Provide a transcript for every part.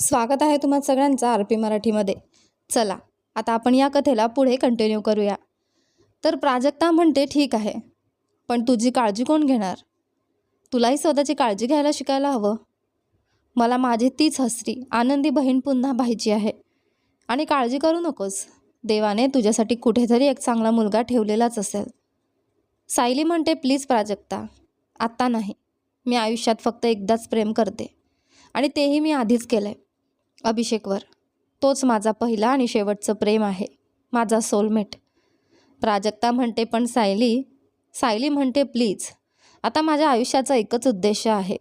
स्वागत आहे तुम्हा सगळ्यांचं आर पी मराठीमध्ये. चला आता आपण या कथेला पुढे कंटिन्यू करूया. तर प्राजक्ता म्हणते, ठीक आहे, पण तुझी काळजी कोण घेणार? तुलाही स्वतःची काळजी घ्यायला शिकायला हवं. मला माझी तीच हसरी आनंदी बहीण पुन्हा पाहिजे आहे. आणि काळजी करू नकोस, देवाने तुझ्यासाठी कुठेतरी एक चांगला मुलगा ठेवलेलाच असेल. सायली म्हणते, प्लीज प्राजक्ता, आत्ता नाही. मी आयुष्यात फक्त एकदाच प्रेम करते आणि तेही मी आधीच केलं आहे, अभिषेकवर. तोच माझा पहिला आणि शेवटचं प्रेम आहे, माझा सोलमेट. प्राजक्ता म्हणते, पण सायली म्हणते, प्लीज, आता माझ्या आयुष्याचा एकच उद्देश आहे,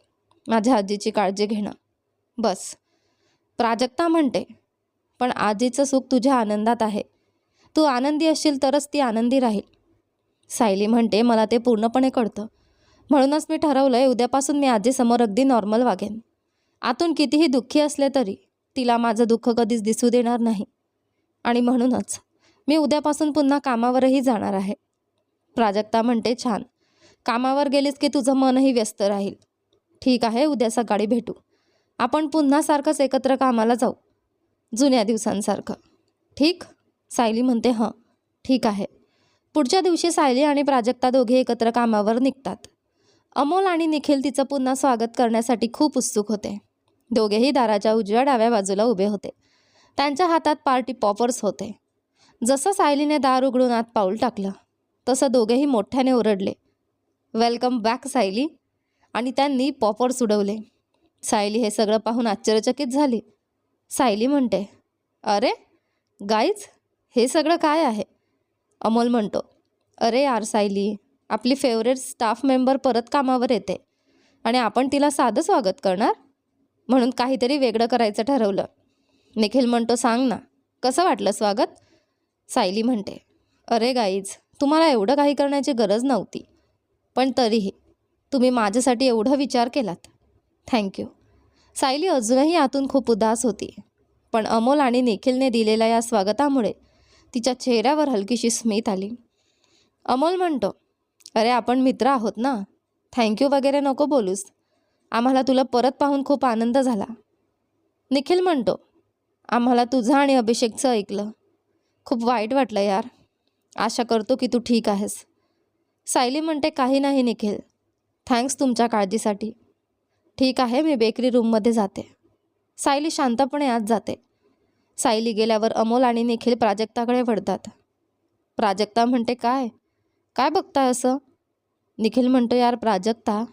माझ्या आजीची काळजी घेणं, बस. प्राजक्ता म्हणते, पण आजीचं सुख तुझ्या आनंदात आहे. तू आनंदी असशील तरच ती आनंदी राहील. सायली म्हणते, मला ते पूर्णपणे कळतं. म्हणूनच मी ठरवलं आहे, उद्यापासून मी आजीसमोर अगदी नॉर्मल वागेन. आतून कितीही दुःखी असले तरी तिला माझं दुःख कधीच दिसू देणार नाही. आणि म्हणूनच मी उद्यापासून पुन्हा कामावरही जाणार आहे. प्राजक्ता म्हणते, छान. कामावर गेलीस की तुझं मनही व्यस्त राहील. ठीक आहे, उद्या सकाळी भेटू. आपण पुन्हा सारखंच एकत्र कामाला जाऊ, जुन्या दिवसांसारखं. ठीक? सायली म्हणते, हं, ठीक आहे. पुढच्या दिवशी सायली आणि प्राजक्ता दोघे एकत्र कामावर निघतात. अमोल आणि निखिल तिचं पुन्हा स्वागत करण्यासाठी खूप उत्सुक होते. दोघेही दाराच्या उजव्या डाव्या बाजूला उभे होते. त्यांच्या हातात पार्टी पॉपर्स होते. जसं सायलीने दार उघडून आत पाऊल टाकलं तसं दोघेही मोठ्याने ओरडले, वेलकम बॅक सायली. आणि त्यांनी पॉपर्स उडवले. सायली हे सगळं पाहून आश्चर्यचकित झाली. सायली म्हणते, अरे गाईज, हे सगळं काय आहे? अमोल म्हणतो, अरे यार सायली, आपली फेवरेट स्टाफ मेंबर परत कामावर येते आणि आपण तिला साधं स्वागत करणार, म्हणून काहीतरी वेगळं करायचं ठरवलं. निखिल म्हणतो, सांग ना, कसं वाटलं स्वागत? सायली म्हणते, अरे गाईज, तुम्हाला एवढं काही करण्याची गरज नव्हती, पण तरीही तुम्ही माझ्यासाठी एवढा विचार केलात, थँक्यू. सायली अजूनही आतून खूप उदास होती, पण अमोल आणि निखिलने दिलेल्या या स्वागतामुळे तिच्या चेहऱ्यावर हलकीशी स्मित आली. अमोल म्हणतो, अरे आपण मित्र आहोत ना, थँक्यू वगैरे नको बोलूस, आम्हाला तुला परत पाहून खूप आनंद झाला. निखिल म्हणतो, आम्हाला तुझं आणि अभिषेकचं ऐकलं खूप वाईट वाटलं यार, आशा करतो की तू ठीक आहेस. सायली म्हणते, काही नाही निखिल, थँक्स तुमच्या काळजीसाठी. ठीक आहे, मी बेकरी रूममध्ये जाते. सायली शांतपणे आत जाते. सायली गेल्यावर अमोल आणि निखिल प्राजक्ताकडे वळतात. प्राजक्ता म्हणते, काय काय बघताय असं? निखिल म्हणतो, यार प्राजक्ता,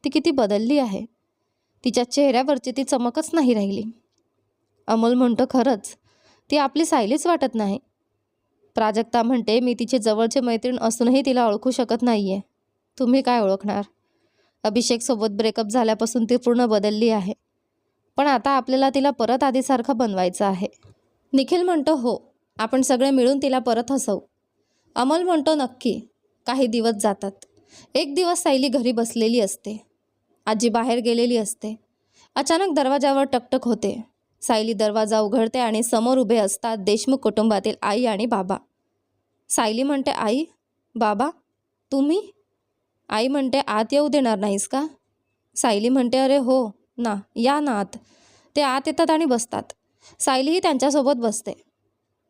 ती किती बदलली आहे, तिच्या चेहऱ्यावरची ती चमकच नाही राहिली. अमोल म्हणतो, खरंच ती आपली सायलीच वाटत नाही. प्राजक्ता म्हणते, मी तिचे जवळचे मैत्रीण असूनही तिला ओळखू शकत नाही आहे. तुम्ही काय ओळखणार? अभिषेकसोबत ब्रेकअप झाल्यापासून ती पूर्ण बदलली आहे, पण आता आपल्याला तिला परत आधीसारखं बनवायचं आहे. निखिल म्हणतो, हो, आपण सगळे मिळून तिला परत हसवू. अमोल म्हणतो, नक्की. काही दिवस जातात. एक दिवस सायली घरी बसलेली असते. आजी बाहेर गेलेली असते. अचानक दरवाजावर टकटक होते. सायली दरवाजा उघडते आणि समोर उभे असतात देशमुख कुटुंबातील आई आणि बाबा. सायली म्हणते, आई, बाबा, तुम्ही? आई म्हणते, आत येऊ देणार नाहीस का? सायली म्हणते, अरे हो ना, या ना आत. ते आत येतात आणि बसतात. सायलीही त्यांच्यासोबत बसते.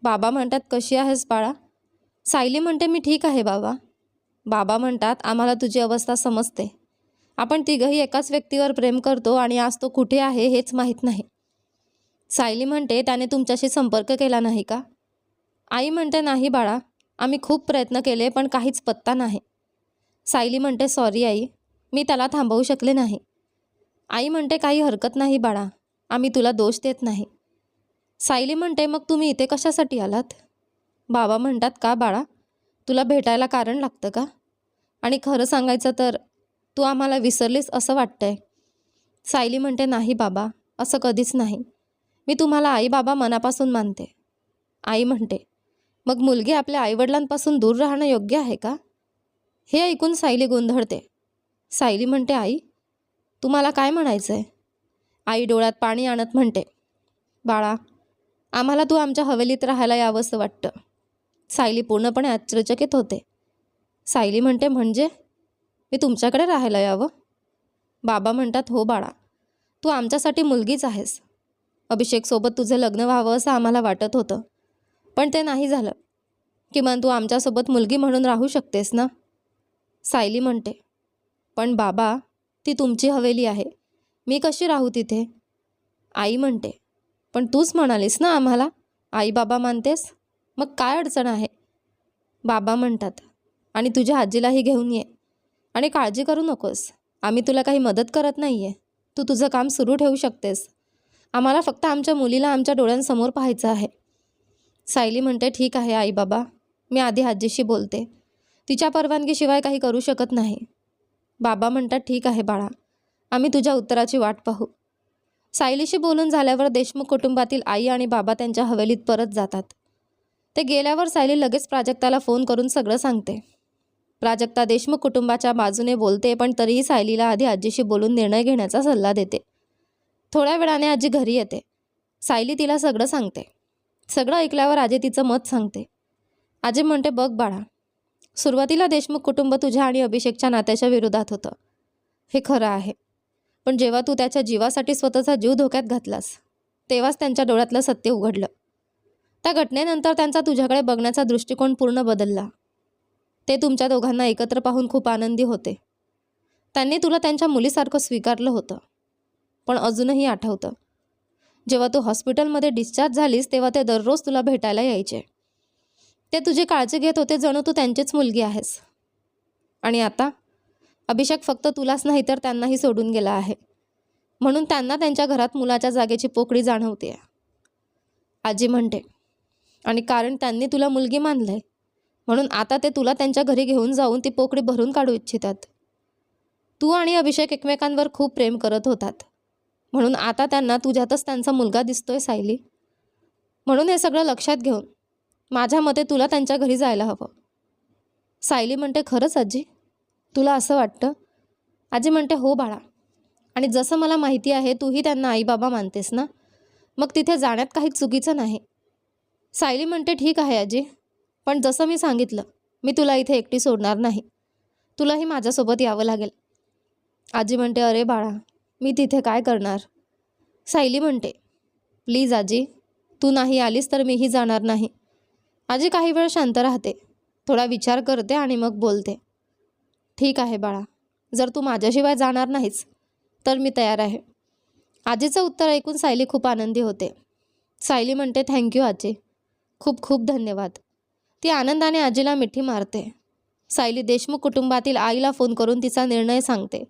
बाबा म्हणतात, कशी आहेस बाळा? सायली म्हणते, मी ठीक आहे बाबा. बाबा म्हणतात, आम्हाला तुझी अवस्था समजते. आपण तिघंही एकाच व्यक्तीवर प्रेम करतो आणि आज तो कुठे आहे हेच माहीत नाही. सायली म्हणते, त्याने तुमच्याशी संपर्क केला नाही का? आई म्हणते, नाही बाळा, आम्ही खूप प्रयत्न केले पण काहीच पत्ता नाही. सायली म्हणते, सॉरी आई, मी त्याला थांबवू शकले नाही. आई म्हणते, काही हरकत नाही बाळा, आम्ही तुला दोष देत नाही. सायली म्हणते, मग तुम्ही इथे कशासाठी आलात? बाबा म्हणतात, का बाळा, तुला भेटायला कारण लागतं का? आणि खरं सांगायचं तर तू आम्हाला विसरलीस असं वाटतंय. सायली म्हणते, नाही बाबा, असं कधीच नाही. मी तुम्हाला आई बाबा मनापासून मानते. आई म्हणते, मग मुलगी आपल्या आईवडिलांपासून दूर राहणं योग्य आहे का? हे ऐकून सायली गोंधळते. सायली म्हणते, आई, तुम्हाला काय म्हणायचं आहे? आई डोळ्यात पाणी आणत म्हणते, बाळा, आम्हाला तू आमच्या हवेलीत राहायला यावंसं वाटतं. सायली पूर्णपणे आश्चर्यचकित होते. सायली म्हणते, म्हणजे मी तुमच्याकडे राहायला यावं? बाबा म्हणतात, हो बाळा, तू आमच्यासाठी मुलगीच आहेस. अभिषेकसोबत तुझं लग्न व्हावं असं आम्हाला वाटत होतं, पण ते नाही झालं. किमान तू आमच्यासोबत मुलगी म्हणून राहू शकतेस ना? सायली म्हणते, पण बाबा, ती तुमची हवेली आहे, मी कशी राहू तिथे? आई म्हणते, पण तूच म्हणालीस ना आम्हाला आई बाबा मानतेस, मग काय अडचण आहे? बाबा म्हणतात, आणि तुझ्या आजीलाही घेऊन ये, आणि काळजी करू नकोस, आम्ही तुला काही मदत करत नाही आहे, तू तुझं काम सुरू ठेवू शकतेस. आम्हाला फक्त आमच्या मुलीला आमच्या डोळ्यांसमोर पाहायचं आहे. सायली म्हणते, ठीक आहे आई बाबा, मी आधी आजीशी बोलते, तिच्या परवानगीशिवाय काही करू शकत नाही. बाबा म्हणतात, ठीक आहे बाळा, आम्ही तुझ्या उत्तराची वाट पाहू. सायलीशी बोलून झाल्यावर देशमुख कुटुंबातील आई आणि बाबा त्यांच्या हवेलीत परत जातात. ते गेल्यावर सायली लगेच प्राजक्ताला फोन करून सगळं सांगते. प्राजक्ता देशमुख कुटुंबाच्या बाजूने बोलते, पण तरीही सायलीला आधी आजीशी बोलून निर्णय घेण्याचा सल्ला देते. थोड्या वेळाने आजी घरी येते. सायली तिला सगळं सांगते. सगळं ऐकल्यावर आजी तिचं मत सांगते. आजी म्हणते, बघ बाळा, सुरुवातीला देशमुख कुटुंब तुझ्या आणि अभिषेकच्या नात्याच्या विरोधात होतं, हे खरं आहे. पण जेव्हा तू त्याच्या जीवासाठी स्वतःचा जीव धोक्यात घातलास, तेव्हाच त्यांच्या डोळ्यातलं सत्य उघडलं. त्या घटनेनंतर त्यांचा तुझ्याकडे बघण्याचा दृष्टिकोन पूर्ण बदलला. ते तुमच्या दोघांना एकत्र पाहून खूप आनंदी होते. त्यांनी तुला त्यांच्या मुलीसारखं स्वीकारलं होतं. पण अजूनही आठवतं, जेव्हा तू हॉस्पिटलमध्ये डिस्चार्ज झालीस तेव्हा ते दररोज तुला भेटायला यायचे. ते तुझी काळजी घेत होते, जणू तू त्यांचीच मुलगी आहेस. आणि आता अभिषेक फक्त तुलाच नाही तर त्यांनाही सोडून गेला आहे, म्हणून त्यांना त्यांच्या घरात मुलाच्या जागेची पोकळी जाणवते. आजी म्हणते, आणि कारण त्यांनी तुला मुलगी मानलंय, म्हणून आता ते तुला त्यांच्या घरी घेऊन जाऊन ती पोकळी भरून काढू इच्छितात. तू आणि अभिषेक एकमेकांवर खूप प्रेम करत होतात, म्हणून आता त्यांना तुझ्यातच त्यांचा मुलगा दिसतोय सायली. म्हणून हे सगळं लक्षात घेऊन माझ्या मते तुला त्यांच्या घरी जायला हवं. सायली म्हणते, खरंच आजी, तुला असं वाटतं? आजी म्हणते, हो बाळा, आणि जसं मला माहिती आहे तूही त्यांना आईबाबा मानतेस ना, मग तिथे जाण्यात काही चुकीचं नाही. सायली म्हणते, ठीक आहे आजी, पण जसं मी सांगितलं, मी तुला इथे एकटी सोडणार नाही, तुलाही माझ्यासोबत यावं लागेल. आजी म्हणते, अरे बाळा, मी तिथे काय करणार? सायली म्हणते, प्लीज आजी, तू नाही आलीस तर मीही जाणार नाही. आजी काही वेळ शांत राहते, थोडा विचार करते आणि मग बोलते, ठीक आहे बाळा, जर तू माझ्याशिवाय जाणार नाहीस तर मी तयार आहे. आजीचं उत्तर ऐकून सायली खूप आनंदी होते. सायली म्हणते, थँक्यू आजी, खूप खूप धन्यवाद. ती आनंदाने आजीला मिठी मारते. सायली देशमुख कुटुंबातील आईला फोन करून तिचा निर्णय सांगते.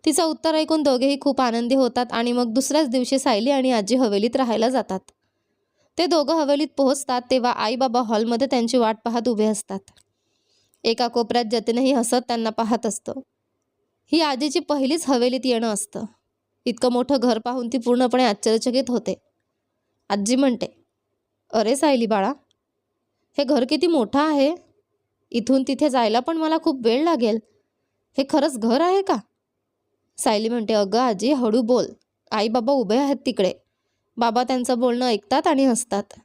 तिचं उत्तर ऐकून दोघेही खूप आनंदी होतात आणि मग दुसऱ्याच दिवशी सायली आणि आजी हवेलीत राहायला जातात. ते दोघं हवेलीत पोहोचतात तेव्हा आई बाबा हॉलमध्ये त्यांची वाट पाहत उभे असतात. एका कोपऱ्यात जतीनही हसत त्यांना पाहत असतं. ही आजीची पहिलीच हवेलीत येणं असतं. इतकं मोठं घर पाहून ती पूर्णपणे आश्चर्यचकित होते. आजी म्हणते, अरे सायली बाळा, हे घर किती मोठं आहे, इथून तिथे जायला पण मला खूप वेळ लागेल, हे खरंच घर आहे का? सायली म्हणते, अगं आजी, हळू बोल, आई बाबा उभे आहेत तिकडे. बाबा त्यांचं बोलणं ऐकतात आणि हसतात.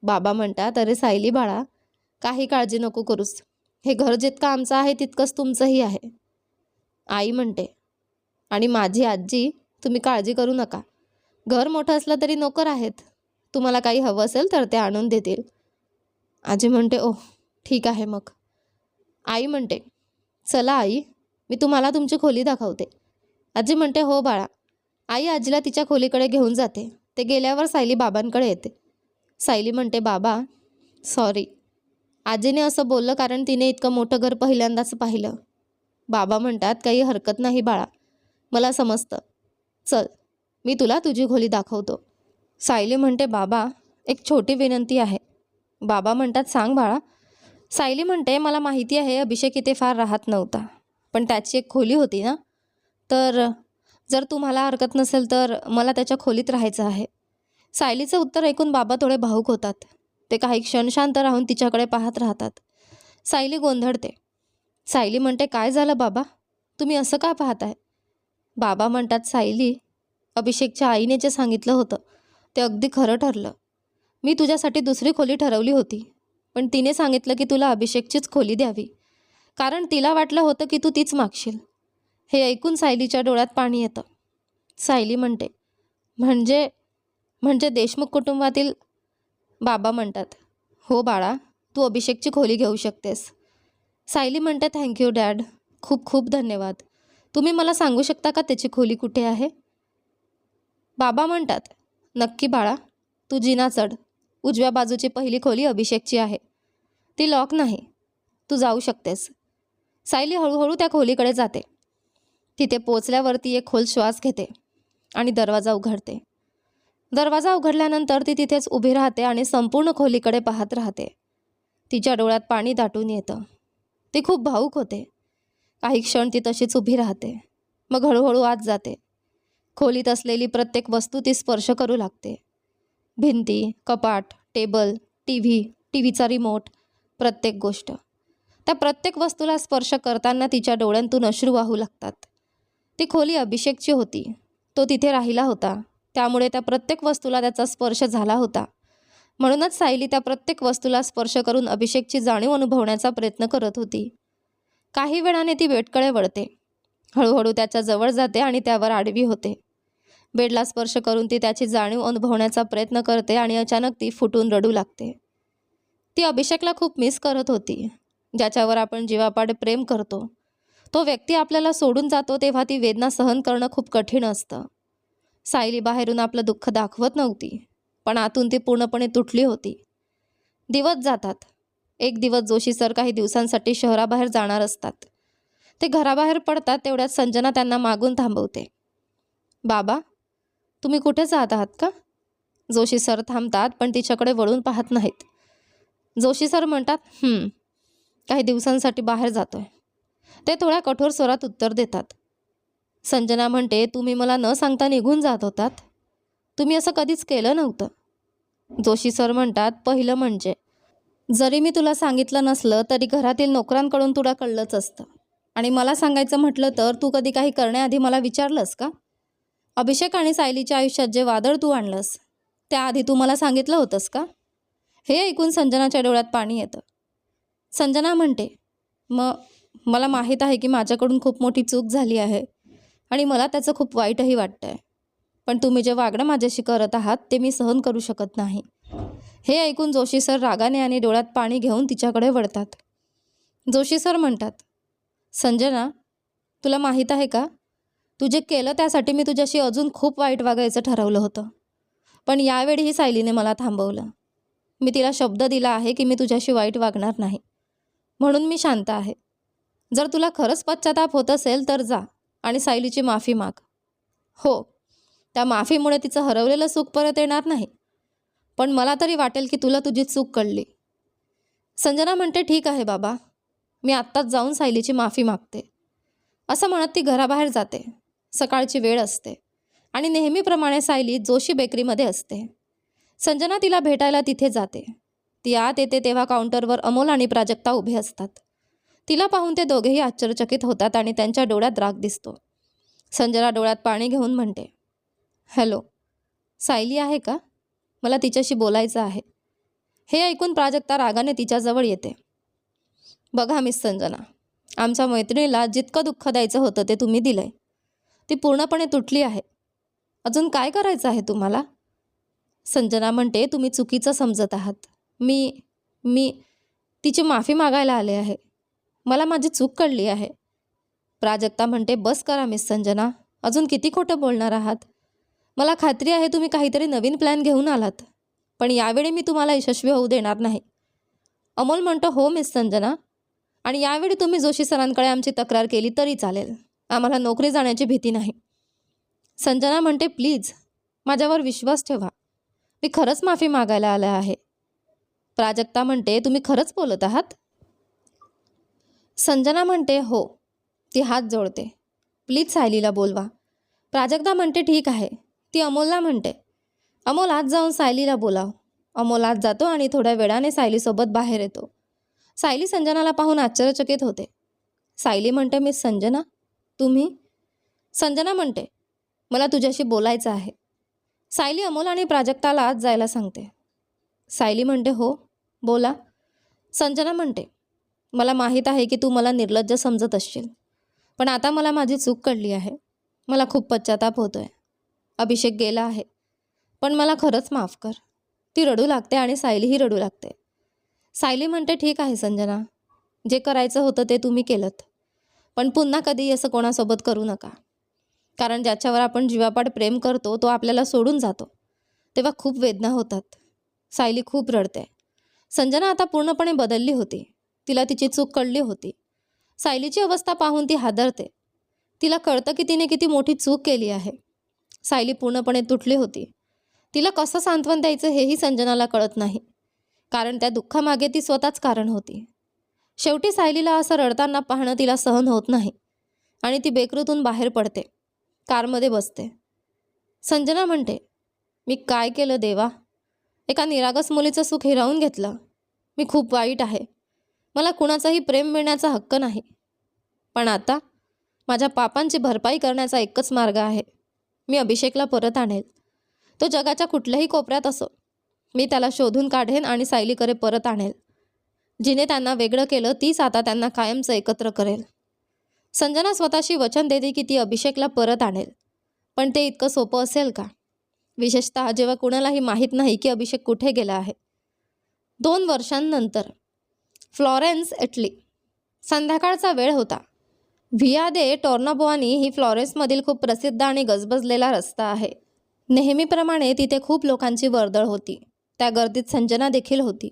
बाबा म्हणतात, अरे सायली बाळा, काही काळजी नको करूस, हे घर जितकं आमचं आहे तितकंच तुमचंही आहे. आई म्हणते, आणि माझी आजी, तुम्ही काळजी करू नका, घर मोठं असलं तरी नोकर आहेत, तुम्हाला काही हवं असेल तर ते आणून देतील. आजी म्हणते, ओह ठीक आहे मग. आई म्हणते, चला आई, मी तुम्हाला तुमची खोली दाखवते. आजी म्हणते, हो बाळा. आई आजीला तिच्या खोलीकडे घेऊन जाते. ते गेल्यावर सायली बाबांकडे येते. सायली म्हणते, बाबा सॉरी, आजीने असं बोललं कारण तिने इतकं मोठं घर पहिल्यांदाच पाहिलं. बाबा म्हणतात, काही हरकत नाही बाळा, मला समजतं, चल मी तुला तुझी खोली दाखवतो. सायली म्हणते, बाबा एक छोटी विनंती आहे. बाबा म्हणतात, सांग बाळा. सायली म्हणते, मला माहिती आहे अभिषेक इथे फार राहत नव्हता, पण त्याची एक खोली होती ना, तर जर तुम्हाला हरकत नसेल तर मला त्याच्या खोलीत राहायचं आहे. सायलीचं उत्तर ऐकून बाबा थोडे भावूक होतात. ते काही क्षण शांत राहून तिच्याकडे पाहत राहतात. सायली गोंधळते. सायली म्हणते, काय झालं बाबा, तुम्ही असं का पाहताय? बाबा म्हणतात, सायली, अभिषेकच्या आईने जे सांगितलं होतं ते अगदी खरं ठरलं. मी तुझ्यासाठी दुसरी खोली ठरवली होती, पण तिने सांगितलं की तुला अभिषेकचीच खोली द्यावी, कारण तिला वाटलं होतं की तू तीच मागशील. हे ऐकून सायलीच्या डोळ्यात पाणी येतं. सायली म्हणते, म्हणजे म्हणजे देशमुख कुटुंबातील बाबा म्हणतात, हो बाळा, तू अभिषेकची खोली घेऊ शकतेस. सायली म्हणते, थँक्यू डॅड, खूप खूप धन्यवाद. तुम्ही मला सांगू शकता का त्याची खोली कुठे आहे? बाबा म्हणतात, नक्की बाळा, तू जिना चढ. उजव्या बाजूची पहिली खोली अभिषेकची आहे. ती लॉक नाही, तू जाऊ शकतेस. सायली हळूहळू त्या खोलीकडे जाते. तिथे पोचल्यावरती एक खोल श्वास घेते आणि दरवाजा उघडते. दरवाजा उघडल्यानंतर ती तिथेच उभी राहते आणि संपूर्ण खोलीकडे पाहत राहते. तिच्या डोळ्यात पाणी दाटून येतं. ती खूप भावूक होते. काही क्षण ती तशीच उभी राहते. मग हळूहळू आत जाते. खोलीत असलेली प्रत्येक वस्तू ती स्पर्श करू लागते. भिंती, कपाट, टेबल, टीव्हीचा रिमोट, प्रत्येक गोष्ट. त्या प्रत्येक वस्तूला स्पर्श करताना तिच्या डोळ्यांतून अश्रू वाहू लागतात. ती खोली अभिषेकची होती. तो तिथे राहिला होता. त्यामुळे त्या प्रत्येक वस्तूला त्याचा स्पर्श झाला होता. म्हणूनच सायली त्या प्रत्येक वस्तूला स्पर्श करून अभिषेकची जाणीव अनुभवण्याचा प्रयत्न करत होती. काही वेळाने ती बेडकडे वळते. हळूहळू त्याच्या जवळ जाते आणि त्यावर आडवी होते. बेडला स्पर्श करून ती त्याची जाणीव अनुभवण्याचा प्रयत्न करते आणि अचानक ती फुटून रडू लागते. ती अभिषेकला खूप मिस करत होती. ज्याच्यावर आपण जीवापाड प्रेम करतो, तो व्यक्ती आपल्याला सोडून जातो तेव्हा ती वेदना सहन करणं खूप कठीण असतं. सायली बाहेरून आपलं दुःख दाखवत नव्हती, पण आतून ती पूर्णपणे तुटली होती. दिवस जातात. एक दिवस जोशी सर काही दिवसांसाठी शहराबाहेर जाणार असतात. ते घराबाहेर पडतात तेवढ्यात संजना त्यांना मागून थांबवते. बाबा, तुम्ही कुठे जात आहात का? जोशी सर थांबतात पण तिच्याकडे वळून पाहत नाहीत. जोशी सर म्हणतात, काही दिवसांसाठी बाहेर जातोय. ते थोड्या कठोर स्वरात उत्तर देतात. संजना म्हणते, तुम्ही मला न सांगता निघून जात होतात. तुम्ही असं कधीच केलं नव्हतं. जोशी सर म्हणतात, पहिलं म्हणजे जरी मी तुला सांगितलं नसलं तरी घरातील नोकरांकडून तुला कळलंच असतं. आणि मला सांगायचं म्हटलं तर तू कधी काही करण्याआधी मला विचारलंस का? अभिषेक आणि सायलीच्या आयुष्यात जे वादळ तू आणलंस त्याआधी तू मला सांगितलं होतंस का? हे ऐकून संजनाच्या डोळ्यात पाणी येतं. संजना म्हणते, मला माहीत आहे की माझ्याकडून खूप मोठी चूक झाली आहे आणि मला त्याचं खूप वाईटही वाटतं आहे. पण तुम्ही जे वागणं माझ्याशी करत आहात ते मी सहन करू शकत नाही. हे ऐकून जोशी सर रागाने आणि डोळ्यात पाणी घेऊन तिच्याकडे वळतात. जोशी सर म्हणतात, संजना, तुला माहीत आहे का, तू जे केलं त्यासाठी मी तुझ्याशी अजून खूप वाईट वागायचं ठरवलं होतं. पण यावेळीही सायलीने मला थांबवलं. मी तिला शब्द दिला आहे की मी तुझ्याशी वाईट वागणार नाही. म्हणून मी शांत आहे. जर तुला खरंच पश्चाताप होत असेल तर जा आणि सायलीची माफी माग. हो, त्या माफीमुळे तिचं हरवलेलं सुख परत येणार नाही, पण मला तरी वाटेल की तुला तुझी चूक कळली. संजना म्हणते, ठीक आहे बाबा, मी आत्ताच जाऊन सायलीची माफी मागते. असं म्हणत ती घराबाहेर जाते. सकाळची वेळ असते आणि नेहमीप्रमाणे सायली जोशी बेकरीमध्ये असते. संजना तिला भेटायला तिथे जाते. ती आत येते तेव्हा काउंटरवर अमोल आणि प्राजक्ता उभे असतात. तिला पाहून ते दोघेही आश्चर्यचकित होतात आणि त्यांच्या डोळ्यात राग दिसतो. संजना डोळ्यात पाणी घेऊन म्हणते, हॅलो, सायली आहे का? मला तिच्याशी बोलायचं आहे. हे ऐकून प्राजक्ता रागाने तिच्याजवळ येते. बघा मिस संजना, आमच्या मैत्रिणीला जितकं दुःख द्यायचं होतं ते तुम्ही दिलंय. ती पूर्णपणे तुटली आहे. अजून काय करायचं आहे तुम्हाला? संजना म्हणते, तुम्ही चुकीचं समजत आहात. मी तिची माफी मागायला आले आहे. मला माझी चूक कळली आहे. प्राजक्ता म्हणते, बस करा मिस संजना, अजून किती खोटं बोलणार आहात? मला खात्री आहे तुम्ही काहीतरी नवीन प्लॅन घेऊन आलात, पण यावेळी मी तुम्हाला यशस्वी होऊ देणार नाही. अमोल म्हणतो, हो मिस संजना, आणि यावेळी तुम्ही जोशी सरांकडे आमची तक्रार केली तरी चालेल. आम्हाला नोकरी जाण्याची भीती नाही. संजना म्हणते, प्लीज माझ्यावर विश्वास ठेवा. मी खरंच माफी मागायला आले आहे. प्राजक्ता म्हणते, तुम्ही खरंच बोलत आहात? संजना म्हणते, हो. ती हात जोडते. प्लीज सायलीला बोलवा. प्राजक्ता म्हणते, ठीक आहे. ती अमोलला म्हणते, अमोल आज जाऊन सायलीला बोलाव. अमोल आज जातो आणि थोड्या वेळाने सायलीसोबत बाहेर येतो. सायली संजनाला पाहून आश्चर्यचकित होते. सायली म्हणते, मिस संजना, तुम्ही? संजना म्हणते, मला तुझ्याशी बोलायचं आहे. सायली अमोल आणि प्राजक्ताला आज जायला सांगते. सायली म्हणते, हो बोला. संजना म्हणते, मला माहीत आहे की तू मला निर्लज्ज समजत असशील, पण आता मला माझी चूक कळली आहे. मला खूप पश्चाताप होतोय. अभिषेक गेला आहे, पण मला खरंच माफ कर. ती रडू लागते आणि सायलीही रडू लागते. सायली म्हणते, ठीक आहे संजना, जे करायचं होतं ते तुम्ही केलंत, पण पुन्हा कधी असं कोणासोबत करू नका. कारण ज्याच्यावर आपण जीवापाड प्रेम करतो तो आपल्याला सोडून जातो, तेव्हा खूप वेदना होतात. सायली खूप रडते. संजना आता पूर्णपणे बदलली होती. तिला तिची चूक कळली होती. सायलीची अवस्था पाहून ती हादरते. तिला कळतं की तिने किती मोठी चूक केली आहे. सायली पूर्णपणे तुटली होती. तिला कसं सांत्वन द्यायचं हेही संजनाला कळत नाही, कारण त्या दुःखामागे ती स्वतःच कारण होती. शेवटी सायलीला असं रडताना पाहणं तिला सहन होत नाही आणि ती बेकरूतून बाहेर पडते. कारमध्ये बसते. संजना म्हणते, मी काय केलं देवा? एका निरागस मुलीचं सुख हिरावून घेतलं. मी खूप वाईट आहे. मला कुणाचाही प्रेम मिळण्याचा हक्क नाही. पण आता माझ्या पापांची भरपाई करण्याचा एकच मार्ग आहे. मी अभिषेकला परत आणेल. तो जगाच्या कुठल्याही कोपऱ्यात असो. मी त्याला शोधून काढेन आणि सायलीकडे परत आणेल. जिने त्यांना वेगळं केलं तीच आता त्यांना कायमचं एकत्र करेल. संजना स्वतःशी वचन देते की ती अभिषेकला परत आणेल. पण ते इतकं सोपं असेल का? विशेषतः जेव्हा कुणालाही माहीत नाही की अभिषेक कुठे गेला आहे. 2 वर्षांनंतर फ्लॉरेन्स, इटली. संध्याकाळचा वेळ होता. व्हिया दे टोर्नाबुआनी ही फ्लॉरेन्समधील खूप प्रसिद्ध आणि गजबजलेला रस्ता आहे. नेहमीप्रमाणे तिथे खूप लोकांची वर्दळ होती. त्या गर्दीत संजना देखील होती.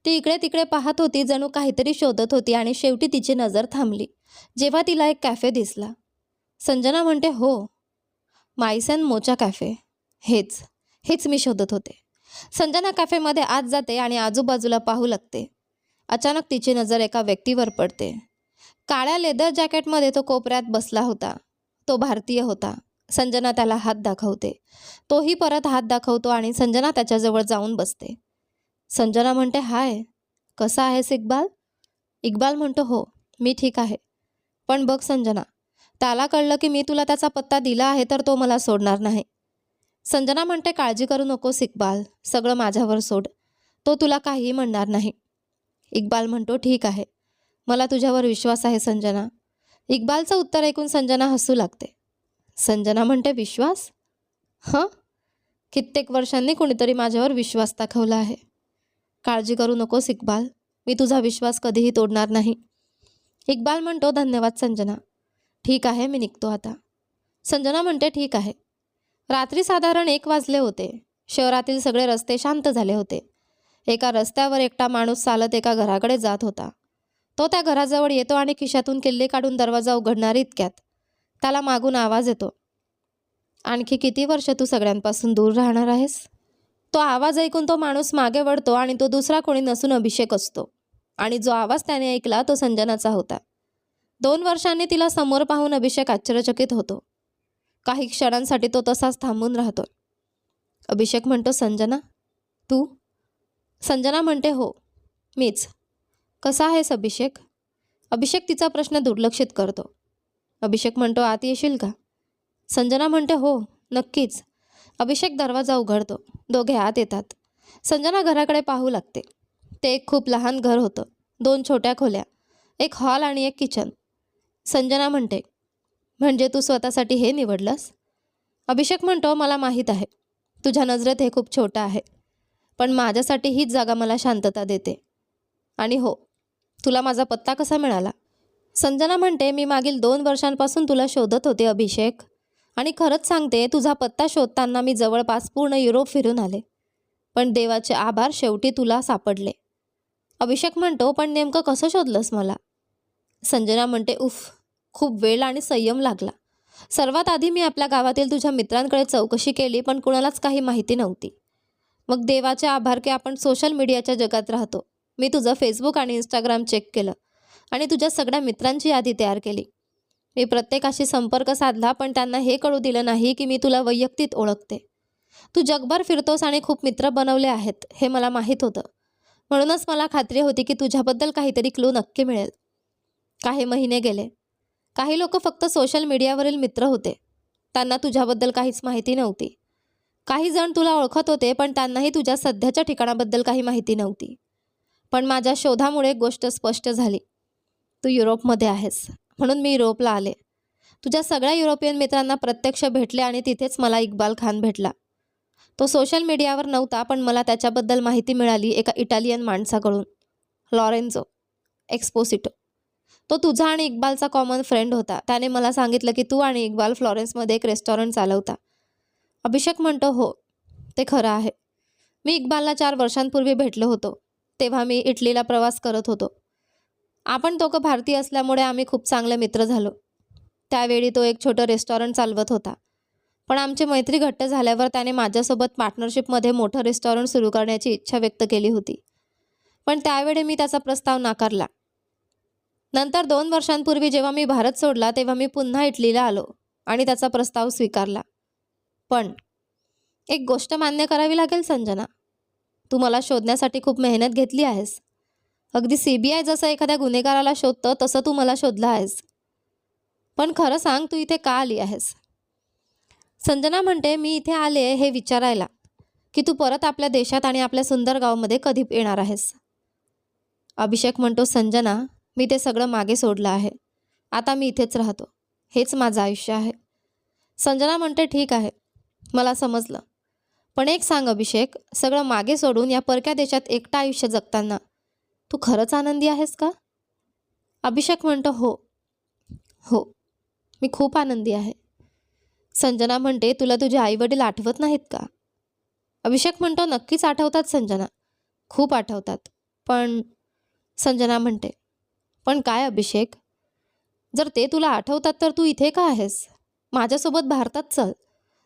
ती इकडे तिकडे पाहत होती, जणू काहीतरी शोधत होती आणि शेवटी तिची नजर थांबली जेव्हा तिला एक कॅफे दिसला. संजना म्हणते, हो, माईस अँड मोचा कॅफे. हेच मी शोधत होते. संजना कॅफेमध्ये आत जाते आणि आजूबाजूला पाहू लागते. अचानक तिची नजर एका व्यक्तीवर पडते. काळ्या लेदर जॅकेटमध्ये तो कोपऱ्यात बसला होता. तो भारतीय होता. संजना त्याला हात दाखवते. तोही परत हात दाखवतो आणि संजना त्याच्याजवळ जाऊन बसते. संजना म्हणते, हाय, कसा आहेस इक्बाल? इक्बाल म्हणतो, हो, मी ठीक आहे. पण बघ संजना, त्याला कळलं की मी तुला त्याचा पत्ता दिला आहे तर तो मला सोडणार नाही. संजना म्हणते, काळजी करू नकोस इक्बाल, सगळं माझ्यावर सोड. तो तुला काहीही म्हणणार नाही. इक्बाल म्हणतो, ठीक आहे, मला तुझ्यावर विश्वास आहे संजना. इक्बालचं उत्तर ऐकून संजना हसू लागते. संजना म्हणते, विश्वास? हं, कित्येक वर्षांनी कुणीतरी माझ्यावर विश्वास दाखवला आहे. काळजी करू नकोस इक्बाल, मी तुझा विश्वास कधीही तोडणार नाही. इक्बाल म्हणतो, धन्यवाद संजना. ठीक आहे, मी निघतो आता. संजना म्हणते, ठीक आहे. रात्री साधारण 1 वाजले होते. शहरातील सगळे रस्ते शांत झाले होते. एका रस्त्यावर एकटा माणूस चालत एका घराकडे जात होता. तो त्या घराजवळ येतो आणि खिशातून किल्ली काढून दरवाजा उघडणार इतक्यात त्याला मागून आवाज येतो, आणखी किती वर्ष तू सगळ्यांपासून दूर राहणार आहेस? तो आवाज ऐकून तो माणूस मागे वळतो आणि तो दुसरा कोणी नसून अभिषेक असतो. आणि जो आवाज त्याने ऐकला तो संजनाचा होता. 2 वर्षांनी तिला समोर पाहून अभिषेक आश्चर्यचकित होतो. काही क्षणांसाठी तो तसाच थांबून राहतो. अभिषेक म्हणतो, संजना, तू? संजना म्हणते, हो, मीच. कसा आहेस अभिषेक? अभिषेक तिचा प्रश्न दुर्लक्षित करतो. अभिषेक म्हणतो, आत येशील का? संजना म्हणते, हो, नक्कीच. अभिषेक दरवाजा उघडतो. दोघे आत येतात. संजना घराकडे पाहू लागते. ते एक खूप लहान घर होतं. 2 छोट्या खोल्या, एक हॉल आणि एक किचन. संजना म्हणते, म्हणजे तू स्वतःसाठी हे निवडलंस? अभिषेक म्हणतो, मला माहीत आहे तुझ्या नजरेत हे खूप छोटं आहे, पण माझ्यासाठी हीच जागा मला शांतता देते. आणि हो, तुला माझा पत्ता कसा मिळाला? संजना म्हणते, मी मागील 2 वर्षांपासून तुला शोधत होते अभिषेक, आणि खरंच सांगते, तुझा पत्ता शोधताना मी जवळपास पूर्ण युरोप फिरून आले, पण देवाचे आभार, शेवटी तुला सापडले. अभिषेक म्हणतो, पण नेमकं कसं शोधलंस मला? संजना म्हणते, उफ, खूप वेळ आणि संयम लागला. सर्वात आधी मी आपल्या गावातील तुझ्या मित्रांकडे चौकशी केली, पण कुणालाच काही माहिती नव्हती. मग देवाचे आभार की आपण सोशल मीडियाच्या जगात राहतो. मी तुझं फेसबुक आणि इंस्टाग्राम चेक केलं आणि तुझ्या सगळ्या मित्रांची यादी तयार केली. मी प्रत्येकाशी संपर्क साधला, पण त्यांना हे कळू दिलं नाही की मी तुला वैयक्तिक ओळखते. तू जगभर फिरतोस आणि खूप मित्र बनवले आहेत हे मला माहीत होतं. म्हणूनच मला खात्री होती की तुझ्याबद्दल काहीतरी क्लू नक्की मिळेल. काही महिने गेले. काही लोक फक्त सोशल मीडियावरील मित्र होते. त्यांना तुझ्याबद्दल काहीच माहिती नव्हती. काही जण तुला ओळखत होते, पण त्यांनाही तुझ्या सध्याच्या ठिकाणाबद्दल काही माहिती नव्हती. पण माझ्या शोधामुळे एक गोष्ट स्पष्ट झाली. तू युरोपमध्ये आहेस, म्हणून मी युरोपला आले. तुझ्या सगळ्या युरोपियन मित्रांना प्रत्यक्ष भेटले आणि तिथेच मला इक्बाल खान भेटला. तो सोशल मीडियावर नव्हता, पण मला त्याच्याबद्दल माहिती मिळाली एका इटालियन माणसाकडून, लॉरेन्झो एक्सपोसिटो. तो तुझा आणि इक्बालचा कॉमन फ्रेंड होता. त्याने मला सांगितलं की तू आणि इक्बाल फ्लॉरेन्समध्ये एक रेस्टॉरंट चालवता. अभिषेक म्हणतो, हो, ते खरं आहे. मी इक्बालला 4 वर्षांपूर्वी भेटलो होतो. तेव्हा मी इटलीला प्रवास करत होतो. आपण दोघं भारतीय असल्यामुळे आम्ही खूप चांगले मित्र झालो. त्यावेळी तो एक छोटं रेस्टॉरंट चालवत होता. पण आमची मैत्री घट्ट झाल्यावर त्याने माझ्यासोबत पार्टनरशिपमध्ये मोठं रेस्टॉरंट सुरू करण्याची इच्छा व्यक्त केली होती. पण त्यावेळी मी त्याचा प्रस्ताव नाकारला. नंतर 2 वर्षांपूर्वी जेव्हा मी भारत सोडला तेव्हा मी पुन्हा इटलीला आलो आणि त्याचा प्रस्ताव स्वीकारला. पण एक गोष्ट मान्य करावी लागेल संजना, तू मला शोधण्यासाठी खूप मेहनत घेतली आहेस. अगदी CBI जसं एखाद्या गुन्हेगाराला शोधतं तसं तू मला शोधलं आहेस. पण खरं सांग, तू इथे का आली आहेस? संजना म्हणते, मी इथे आले हे विचारायला की तू परत आपल्या देशात आणि आपल्या सुंदर गावामध्ये कधी येणार आहेस. अभिषेक म्हणतो, संजना, मी ते सगळं मागे सोडलं आहे. आता मी इथेच राहतो. हेच माझं आयुष्य आहे. संजना म्हणते, ठीक आहे, मला समजलं. पण एक सांग अभिषेक, सगळं मागे सोडून या परक्या देशात एकटं आयुष्य जगताना तू खरंच आनंदी आहेस का? अभिषेक म्हणतो, हो हो, मी खूप आनंदी आहे. संजना म्हणते, तुला तुझे आईवडील आठवत नाहीत का? अभिषेक म्हणतो, नक्कीच आठवतात संजना, खूप आठवतात. पण संजना म्हणते, पण काय अभिषेक? जर ते तुला आठवतात तर तू इथे का आहेस? माझ्यासोबत भारतात चल,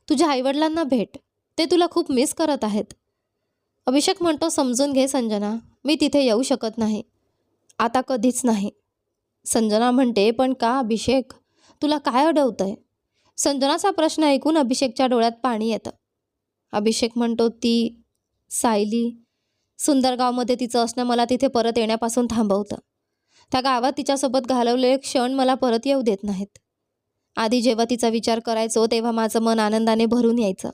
तुझ्या आईवडिलांना भेट, ते तुला खूप मिस करत आहेत. अभिषेक म्हणतो, समजून घे संजना, मी तिथे येऊ शकत नाही, आता कधीच नाही. संजना म्हणते, पण का अभिषेक? तुला काय अडवतंय? संजनाचा प्रश्न ऐकून अभिषेकच्या डोळ्यात पाणी येतं. अभिषेक म्हणतो, ती सायली, सुंदरगावमध्ये तिचं असणं मला तिथे परत येण्यापासून थांबवतं. त्या गावात तिच्यासोबत घालवलेले क्षण मला परत येऊ देत नाहीत. आधी जेव्हा तिचा विचार करायचो तेव्हा माझं मन आनंदाने भरून यायचं.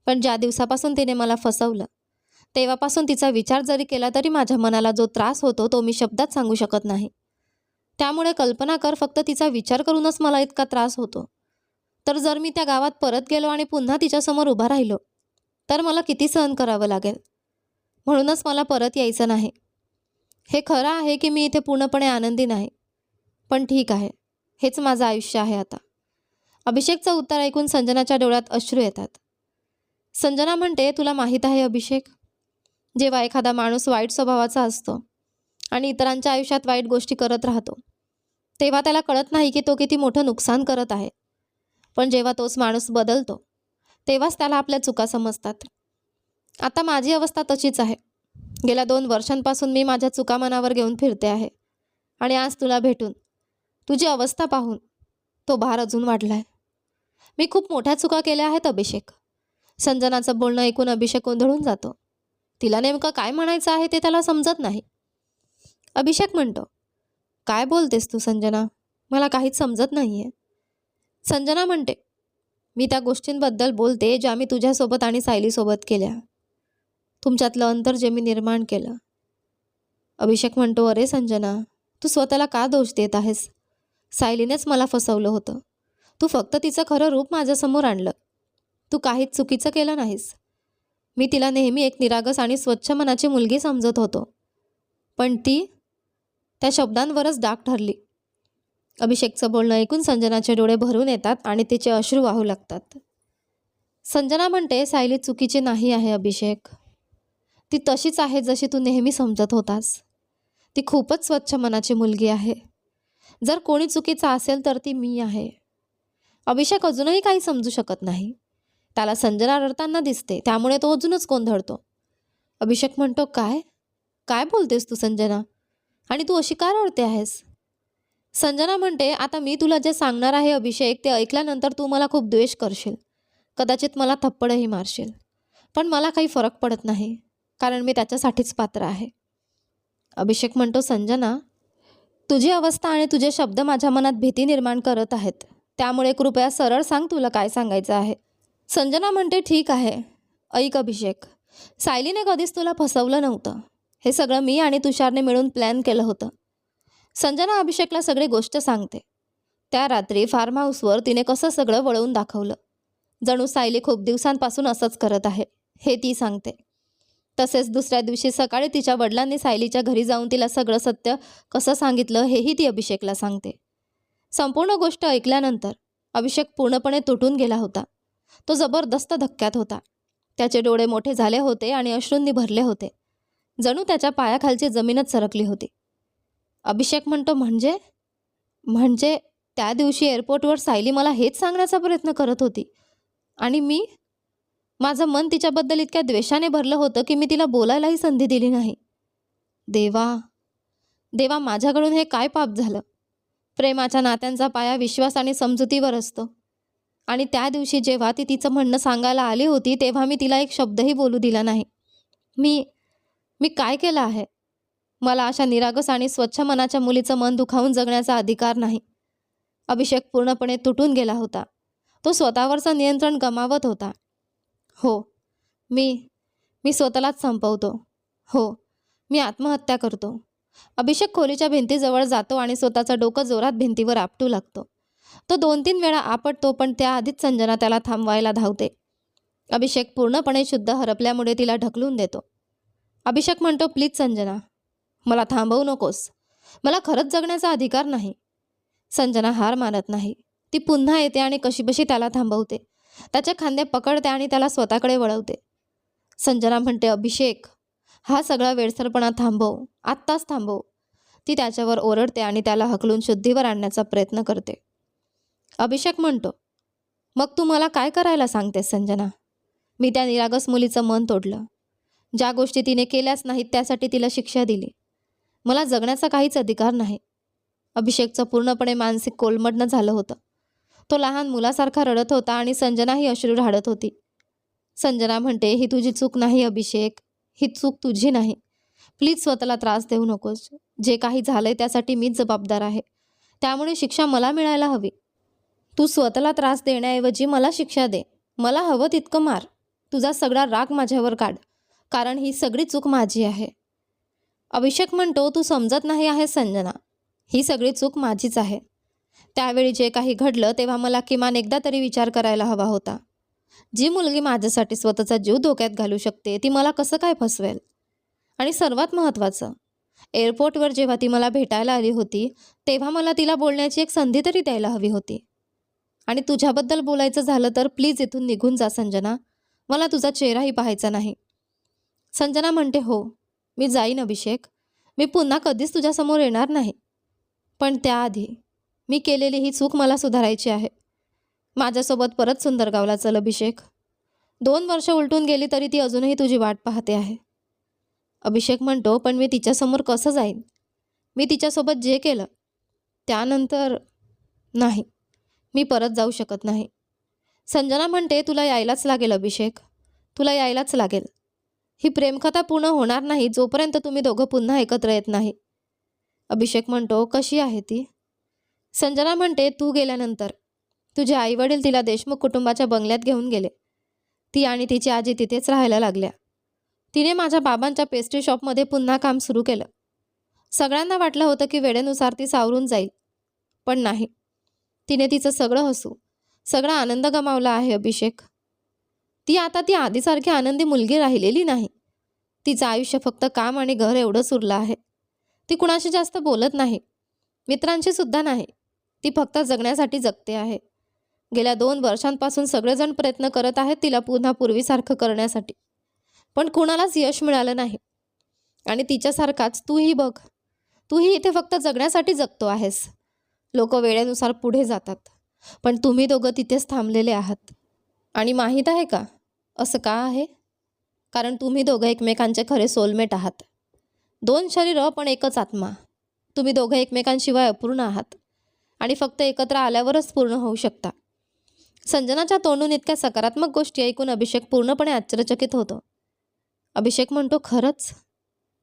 पण ज्या दिवसापासून तिने मला फसवलं तेव्हापासून तिचा विचार जरी केला तरी माझ्या मनाला जो त्रास होतो तो मी शब्दात सांगू शकत नाही. त्यामुळे कल्पना कर, फक्त तिचा विचार करूनच मला इतका त्रास होतो. तर जर मी त्या गावात परत गेलो आणि पुन्हा तिच्यासमोर उभा राहिलो तर मला किती सहन करावं लागेल. म्हणूनच मला परत यायचं नाही. हे खरं आहे की मी इथे पूर्णपणे आनंदी नाही, पण ठीक आहे, हेच माझं आयुष्य आहे आता. अभिषेकचं उत्तर ऐकून संजनाच्या डोळ्यात अश्रू येतात. संजना म्हणते, तुला माहीत आहे अभिषेक, जेव्हा एखादा माणूस वाईट स्वभावाचा असतो आणि इतरांच्या आयुष्यात वाईट गोष्टी करत राहतो तेव्हा त्याला कळत नाही की तो किती मोठं नुकसान करत आहे. पण जेव्हा तोच माणूस बदलतो तेव्हाच त्याला आपल्या चुका समजतात. आता माझी अवस्था तशीच आहे. गेल्या 2 वर्षांपासून मी माझ्या चुका मनावर घेऊन फिरते आहे आणि आज तुला भेटून, तुझी अवस्था पाहून तो भार अजून वाढला आहे. मी खूप मोठ्या चुका केल्या आहेत अभिषेक. संजनाचं बोलणं ऐकून अभिषेक गोंधळून जातो. तिला नेमकं काय म्हणायचं आहे ते त्याला समजत नाही. अभिषेक म्हणतो, काय बोलतेस तू संजना? मला काहीच समजत नाही आहे. संजना म्हणते, मी त्या गोष्टींबद्दल बोलते ज्या मी तुझ्यासोबत आणि सायलीसोबत केल्या. तुमच्यातलं अंतर जे मी निर्माण केलं. अभिषेक म्हणतो, अरे संजना, तू स्वतःला का दोष देत आहेस? सायलीनेच मला फसवलं होतं. तू फक्त तिचं खरं रूप माझ्यासमोर आणलं. तू काहीच चुकीचं केलं नाहीस. मी तिला नेहमी एक निरागस आणि स्वच्छ मनाची मुलगी समजत होतो, पण ती त्या शब्दांवरच डाग ठरली. अभिषेकचं बोलणं ऐकून संजनाचे डोळे भरून येतात आणि तिचे अश्रू वाहू लागतात. संजना म्हणते, सायली चुकीची नाही आहे अभिषेक. ती तशीच आहे जशी तू नेहमी समजत होतास. ती खूपच स्वच्छ मनाची मुलगी आहे. जर कोणी चुकीचा असेल तर ती मी आहे. अभिषेक अजूनही काही समजू शकत नाही. त्याला संजना रडताना दिसते, त्यामुळे तो अजूनच गोंधळतो. अभिषेक म्हणतो, काय काय बोलतेस तू संजना? आणि तू अशी का रडते आहेस? संजना म्हणते, आता मी तुला जे सांगणार आहे अभिषेक, ते ऐकल्यानंतर तू मला खूप द्वेष करशील, कदाचित मला थप्पडही मारशील. पण मला काही फरक पडत नाही, कारण मी त्याच्यासाठीच पात्र आहे. अभिषेक म्हणतो, संजना, तुझी अवस्था आणि तुझे शब्द माझ्या मनात भीती निर्माण करत आहेत. त्यामुळे कृपया सरळ सांग तुला काय सांगायचं आहे. संजना म्हणते, ठीक आहे, ऐक अभिषेक, सायलीने कधीच तुला फसवलं नव्हतं. हे सगळं मी आणि तुषारने मिळून प्लॅन केलं होतं. संजना अभिषेकला सगळी गोष्ट सांगते. त्या रात्री फार्म हाऊसवर तिने कसं सगळं वळवून दाखवलं. जणू सायली खूप दिवसांपासून असंच करत आहे हे ती सांगते. तसेच दुसऱ्या दिवशी सकाळी तिच्या वडिलांनी सायलीच्या घरी जाऊन तिला सगळं सत्य कसं सांगितलं हेही ती अभिषेकला सांगते. संपूर्ण गोष्ट ऐकल्यानंतर अभिषेक पूर्णपणे तुटून गेला होता. तो जबरदस्त धक्क्यात होता. त्याचे डोळे मोठे झाले होते आणि अश्रूंनी भरले होते. जणू त्याच्या पायाखालची जमीनच सरकली होती. अभिषेक म्हणतो, म्हणजे त्या दिवशी एअरपोर्टवर सायली मला हेच सांगण्याचा प्रयत्न करत होती आणि माझं मन तिच्याबद्दल इतक्या द्वेषाने भरलं होतं की मी तिला बोलायलाही संधी दिली नाही. देवा, माझ्याकडून हे काय पाप झालं. प्रेमाच्या नात्यांचा पाया विश्वास आणि समजुतीवर असतो आणि त्या दिवशी जेव्हा ती तिचं म्हणणं सांगायला आली होती तेव्हा मी तिला एक शब्दही बोलू दिला नाही. मी काय केलं आहे? मला अशा निरागस आणि स्वच्छ मनाच्या मुलीचं मन दुखावून जगण्याचा अधिकार नाही. अभिषेक पूर्णपणे तुटून गेला होता. तो स्वतःवरचं नियंत्रण गमावत होता. हो, मी स्वतःलाच संपवतो. हो, मी आत्महत्या करतो. अभिषेक खोलीच्या भिंतीजवळ जातो आणि स्वतःचं डोकं जोरात भिंतीवर आपटू लागतो. तो 2-3 वेळा आपटतो, पण त्याआधीच संजना त्याला थांबवायला धावते. अभिषेक पूर्णपणे शुद्ध हरपल्यामुळे तिला ढकलून देतो. अभिषेक म्हणतो, प्लीज संजना, मला थांबवू नकोस. मला खरंच जगण्याचा अधिकार नाही. संजना हार मानत नाही. ती पुन्हा येते आणि कशीबशी त्याला थांबवते. त्याचे खांदे पकडते आणि त्याला स्वतःकडे वळवते. संजना म्हणते, अभिषेक, हा सगळा वेडसरपणा थांबव, आत्ताच थांबव. ती त्याच्यावर ओरडते आणि त्याला हकलून शुद्धीवर आणण्याचा प्रयत्न करते. अभिषेक म्हणतो, मग तू मला काय करायला सांगतेस संजना? मी त्या निरागस मुलीचं मन तोडलं. ज्या गोष्टी तिने केल्याच नाहीत त्यासाठी तिला शिक्षा दिली. मला जगण्याचा काहीच अधिकार नाही. अभिषेकचं पूर्णपणे मानसिक कोलमडणं झालं होतं. तो लहान मुलासारखा रडत होता आणि संजनाही अश्रू ढाळत होती. संजना म्हणते, ही तुझी चूक नाही अभिषेक, ही चूक तुझी नाही. प्लीज स्वतःला त्रास देऊ नकोस. जे काही झालंय त्यासाठी मीच जबाबदार आहे. त्यामुळे शिक्षा मला मिळायला हवी. तू स्वतःला त्रास देण्याऐवजी मला शिक्षा दे. मला हवं तितकं मार. तुझा सगळा राग माझ्यावर काढ, कारण ही सगळी चूक माझी आहे. अभिषेक म्हणतो, तू समजत नाही आहे संजना, ही सगळी चूक माझीच आहे. त्यावेळी जे काही घडलं तेव्हा मला किमान एकदा तरी विचार करायला हवा होता. जी मुलगी माझ्यासाठी स्वतःचा जीव धोक्यात घालू शकते ती मला कसं काय फसवेल? आणि सर्वात महत्त्वाचं, एअरपोर्टवर जेव्हा ती मला भेटायला आली होती तेव्हा मला तिला बोलण्याची एक संधी तरी द्यायला हवी होती. आणि तुझ्याबद्दल बोलायचं झालं तर प्लीज इथून निघून जा संजना. मला तुझा चेहराही पाहायचा नाही. संजना म्हणते, हो, मी जाईन अभिषेक. मी पुन्हा कधीच तुझ्यासमोर येणार नाही. पण त्याआधी मी केलेली ही चूक मला सुधारायची आहे. माझ्यासोबत परत सुंदरगावला चल अभिषेक. 2 वर्ष उलटून गेली तरी ती अजूनही तुझी वाट पाहते आहे. अभिषेक म्हणतो, पण मी तिच्यासमोर कसं जाईन? मी तिच्यासोबत जे केलं त्यानंतर नाही, मी परत जाऊ शकत नाही. संजना म्हणते, तुला यायलाच लागेल अभिषेक, तुला यायलाच लागेल. ही प्रेमकथा पूर्ण होणार नाही जोपर्यंत तुम्ही दोघं पुन्हा एकत्र येत नाही. अभिषेक म्हणतो, कशी आहे ती? संजना म्हणते, तू गेल्यानंतर तुझे आईवडील तिला देशमुख कुटुंबाच्या बंगल्यात घेऊन गेले. ती आणि तिची आजी तिथेच राहायला लागल्या. तिने माझ्या बाबांच्या पेस्ट्री शॉपमध्ये पुन्हा काम सुरू केलं. सगळ्यांना वाटलं होतं की वेळेनुसार ती सावरून जाईल, पण नाही. तिने तिचं सगळं हसू, सगळा आनंद गमावला आहे अभिषेक. ती आधीसारखी आनंदी मुलगी राहिलेली नाही. तिचं आयुष्य फक्त काम आणि घर एवढंच उरलं आहे. ती कुणाशी जास्त बोलत नाही, मित्रांशी सुद्धा नाही. ती फक्त जगण्यासाठी जगते आहे. गेल्या 2 वर्षांपासून सगळेजण प्रयत्न करत आहेत तिला पुन्हा पूर्वीसारखं करण्यासाठी, पण कुणालाच यश मिळालं नाही. आणि तिच्यासारखाच तूही बघ, तूही इथे फक्त जगण्यासाठी जगतो आहेस. लोक वेळेनुसार पुढे जातात, पण तुम्ही दोघं तिथेच थांबलेले आहात. आणि माहीत आहे का असं का आहे? कारण तुम्ही दोघं एकमेकांचे खरे सोलमेट आहात. 2 शरीरं पण एकच आत्मा. तुम्ही दोघं एकमेकांशिवाय अपूर्ण आहात आणि फक्त एकत्र आल्यावरच पूर्ण होऊ शकता. संजनाच्या तोंडून इतक्या सकारात्मक गोष्टी ऐकून अभिषेक पूर्णपणे आश्चर्यचकित होतो. अभिषेक म्हणतो, खरंच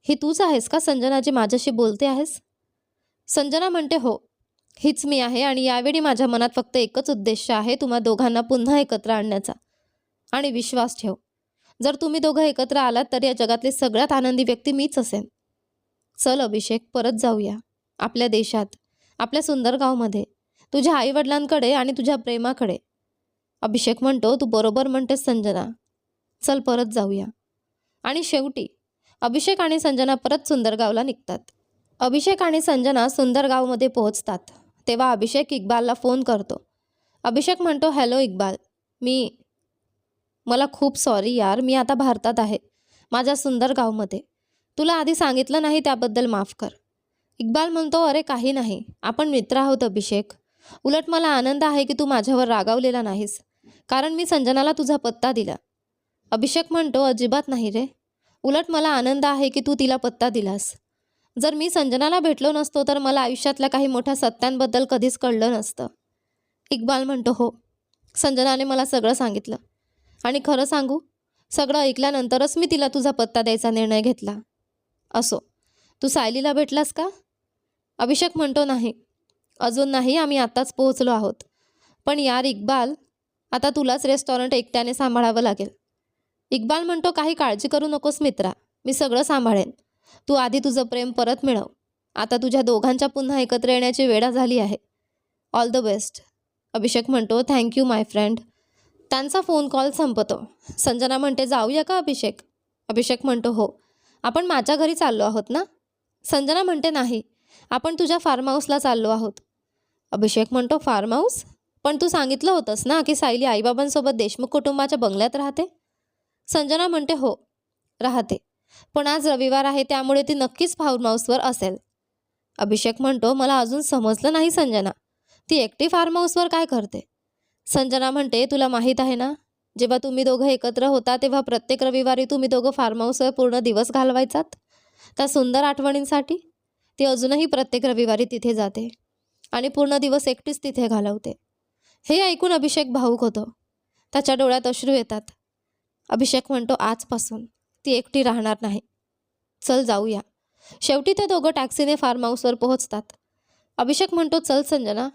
ही तूच आहेस का संजना जी माझ्याशी बोलते आहेस? संजना म्हणते, हो, हीच मी आहे आणि यावेळी माझ्या मनात फक्त एकच उद्देश आहे, तुम्हा दोघांना पुन्हा एकत्र आणण्याचा. आणि विश्वास ठेव, जर तुम्ही दोघं एकत्र आलात तर या जगातली सगळ्यात आनंदी व्यक्ती मीच असेन. चल अभिषेक, परत जाऊया आपल्या देशात, आपल्या सुंदर गावमध्ये, तुझ्या आईवडिलांकडे आणि तुझ्या प्रेमाकडे. अभिषेक म्हणतो, तू बरोबर म्हणतेस संजना, चल परत जाऊया. आणि शेवटी अभिषेक आणि संजना परत सुंदरगावला निघतात. अभिषेक आणि संजना सुंदरगावमध्ये पोहोचतात तेव्हा अभिषेक इक्बालला फोन करतो. अभिषेक म्हणतो, हॅलो इक्बाल, मला खूप सॉरी यार, मी आता भारतात आहे, माझ्या सुंदरगावमध्ये. तुला आधी सांगितलं नाही त्याबद्दल माफ कर. इक्बाल म्हणतो, अरे काही नाही, आपण मित्र आहोत अभिषेक. उलट मला आनंद आहे की तू माझ्यावर रागावलेला नाहीस, कारण मी संजनाला तुझा पत्ता दिला. अभिषेक म्हणतो, अजिबात नाही रे, उलट मला आनंद आहे की तू तिला पत्ता दिलास. जर मी संजनाला भेटलो नसतो तर मला आयुष्यातल्या काही मोठ्या सत्यांबद्दल कधीच कळलं नसतं. इक्बाल म्हणतो, हो, संजनाने मला सगळं सांगितलं आणि खरं सांगू, सगळं ऐकल्यानंतरच मी तिला तुझा पत्ता द्यायचा निर्णय घेतला. असो, तू सायलीला भेटलास का? अभिषेक म्हणतो, नाही, अजून नाही, आम्ही आत्ताच पोहोचलो आहोत. पण यार इक्बाल, आता तुलाच रेस्टॉरंट एकट्याने सांभाळावं लागेल. इक्बाल म्हणतो, काही काळजी करू नकोस मित्रा, मी सगळं सांभाळेन. तू आधी तुझं प्रेम परत मिळव. आता तुझ्या दोघांच्या पुन्हा एकत्र येण्याची वेळ झाली आहे. All the best. अभिषेक म्हणतो, थँक्यू माय फ्रेंड. त्यांचा फोन कॉल संपतो. संजना म्हणते, जाऊया का अभिषेक? अभिषेक म्हणतो, हो, आपण माझ्या घरी चाललो आहोत ना? संजना म्हणते, नाही, आपण तुझ्या फार्म हाऊसला चाललो आहोत. अभिषेक म्हणतो, फार्म हाऊस? पण तू सांगितलं होतंस ना की सायली आईबाबांसोबत देशमुख कुटुंबाच्या बंगल्यात राहते. संजना म्हणते, हो राहते, पण आज रविवार आहे त्यामुळे ती नक्कीच फार्म हाऊसवर असेल. अभिषेक म्हणतो, मला अजून समजलं नाही संजना, ती एकटी फार्म हाऊसवर काय करते? संजना म्हणते, तुला माहीत आहे ना, जेव्हा तुम्ही दोघं एकत्र होता तेव्हा प्रत्येक रविवारी तुम्ही दोघं फार्म हाऊसवर पूर्ण दिवस घालवायचात त्या सुंदर आठवणींसाठी. ती अजूनही प्रत्येक रविवारी तिथे जाते आणि पूर्ण दिवस एकटीच तिथे घालवते. हे ऐकून अभिषेक भावूक होतो. त्याच्या डोळ्यात अश्रू येतात. अभिषेक म्हणतो, आजपासून ती एकटी राहणार नाही, चल जाऊया. शेवटी ते दोघं टॅक्सीने फार्म हाऊसवर पोहोचतात. अभिषेक म्हणतो, चल संजना,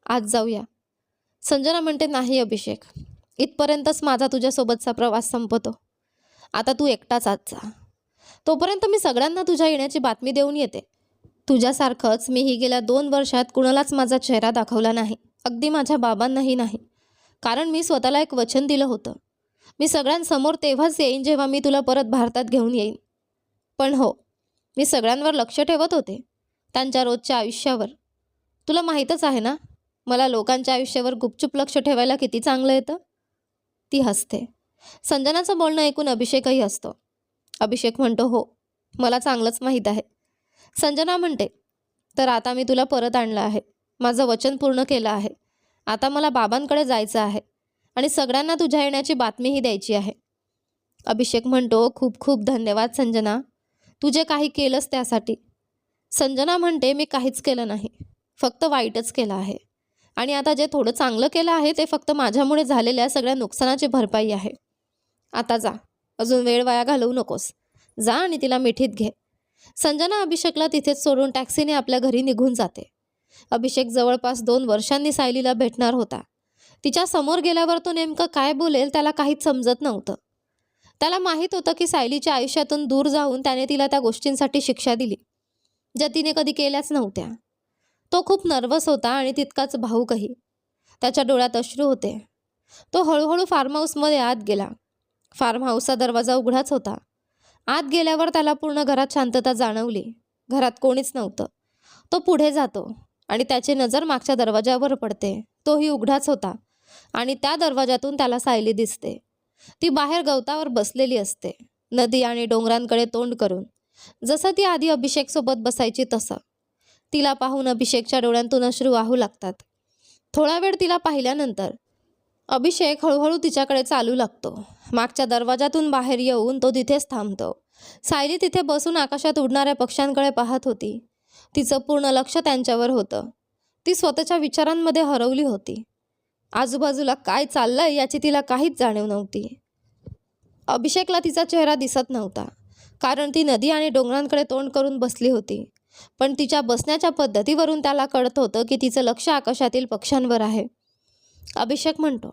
आज जाऊया. संजना म्हणते, नाही अभिषेक, इथपर्यंतच माझा तुझ्यासोबतचा प्रवास संपतो. आता तू एकटाच आज जा. तोपर्यंत मी सगळ्यांना तुझ्या येण्याची बातमी देऊन येते. तुझ्यासारखंच मीही गेल्या 2 वर्षात कुणालाच माझा चेहरा दाखवला नाही, अगदी माझ्या बाबांनाही नाही, कारण मी स्वतःला एक वचन दिलं होतं. मी सगळ्यांसमोर तेव्हाच येईन जेव्हा मी तुला परत भारतात घेऊन येईन. पण हो, मी सगळ्यांवर लक्ष ठेवत होते, त्यांच्या रोजच्या आयुष्यावर. तुला माहीतच आहे ना, मला लोकांच्या आयुष्यावर गुपचूप लक्ष ठेवायला किती चांगलं येतं. ती हसते. संजनाचं बोलणं ऐकून अभिषेकही हसतो. अभिषेक म्हणतो, हो, मला चांगलंच माहीत आहे. संजना म्हणते, तर आता मी तुला परत आणलं आहे, माझं वचन पूर्ण केलं आहे. आता मला बाबांकडे जायचं आहे आणि सगळ्यांना तुझ्या येण्याची बातमीही द्यायची आहे. अभिषेक म्हणतो, खूप खूप धन्यवाद संजना, तू जे काही केलंस त्यासाठी. संजना म्हणते, मी काहीच केलं नाही, फक्त वाईटच केलं आहे. आणि आता जे थोडं चांगलं केलं आहे ते फक्त माझ्यामुळे झालेल्या सगळ्या नुकसानाची भरपाई आहे. आता जा, अजून वेळ वाया घालवू नकोस. जा आणि तिला मिठीत घे. संजना अभिषेकला तिथेच सोडून टॅक्सीने आपल्या घरी निघून जाते. अभिषेक जवळपास 2 वर्षांनी सायलीला भेटणार होता. तिच्या समोर गेल्यावर तो नेमकं काय बोलेल त्याला काहीच समजत नव्हतं. त्याला माहीत होतं की सायलीच्या आयुष्यातून दूर जाऊन त्याने तिला त्या गोष्टींसाठी शिक्षा दिली ज्या तिने कधी केल्याच नव्हत्या. तो खूप नर्वस होता आणि तितकाच भावूकही. त्याच्या डोळ्यात अश्रू होते. तो हळूहळू फार्म हाऊसमध्ये आत गेला. फार्म हाऊसचा दरवाजा उघडाच होता. आत गेल्यावर त्याला पूर्ण घरात शांतता जाणवली. घरात कोणीच नव्हतं. तो पुढे जातो आणि त्याची नजर मागच्या दरवाजावर पडते. तोही उघडाच होता आणि त्या दरवाजातून त्याला सायली दिसते. ती बाहेर गवतावर बसलेली असते, नदी आणि डोंगरांकडे तोंड करून, जसं ती आधी अभिषेकसोबत बसायची तसं. तिला पाहून अभिषेकच्या डोळ्यांतून अश्रू वाहू लागतात. थोडा वेळ तिला पाहिल्यानंतर अभिषेक हळूहळू तिच्याकडे चालू लागतो. मागच्या दरवाजातून बाहेर येऊन तो तिथेच थांबतो. सायली तिथे बसून आकाशात उडणाऱ्या पक्ष्यांकडे पाहत होती. तिचं पूर्ण लक्ष त्यांच्यावर होतं. ती स्वतःच्या विचारांमध्ये हरवली होती. आजूबाजूला काय चाललंय याची तिला काहीच जाणीव नव्हती. अभिषेकला तिचा चेहरा दिसत नव्हता, कारण ती नदी आणि डोंगरांकडे तोंड करून बसली होती. पण तिच्या बसण्याच्या पद्धतीवरून त्याला कळत होतं की तिचं लक्ष आकाशातील पक्ष्यांवर आहे. अभिषेक म्हणतो,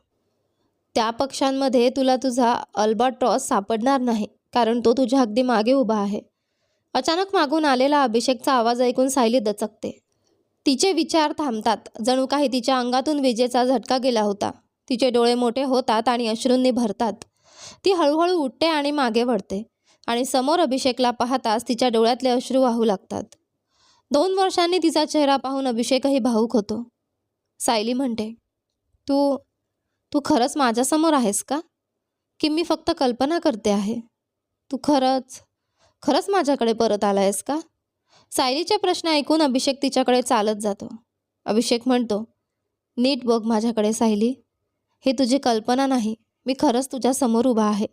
त्या पक्ष्यांमध्ये तुला तुझा अल्बाट्रॉस सापडणार नाही, कारण तो तुझ्या अगदी मागे उभा आहे. अचानक मागून आलेला अभिषेकचा आवाज ऐकून सायली दचकते. तिचे विचार थांबतात. जणू काही तिच्या अंगातून विजेचा झटका गेला होता. तिचे डोळे मोठे होतात आणि अश्रूंनी भरतात. ती हळूहळू उठते आणि मागे वळते आणि समोर अभिषेकला पाहताच तिच्या डोळ्यातले अश्रू वाहू लागतात. 2 वर्षांनी तिचा चेहरा पाहून अभिषेकही भावूक होतो. सायली म्हणते, तू तू खरंच माझ्यासमोर आहेस का? की मी फक्त कल्पना करते आहे? तू खरंच खरंच माझ्याकडे परत आला आहेस का? सायलीचे प्रश्न ऐकून अभिषेक तिच्याकडे चालत जातो. अभिषेक म्हणतो, नीट बघ माझ्याकडे सायली. ही तुझी कल्पना नाही. मी खरंच तुझ्यासमोर उभा आहे.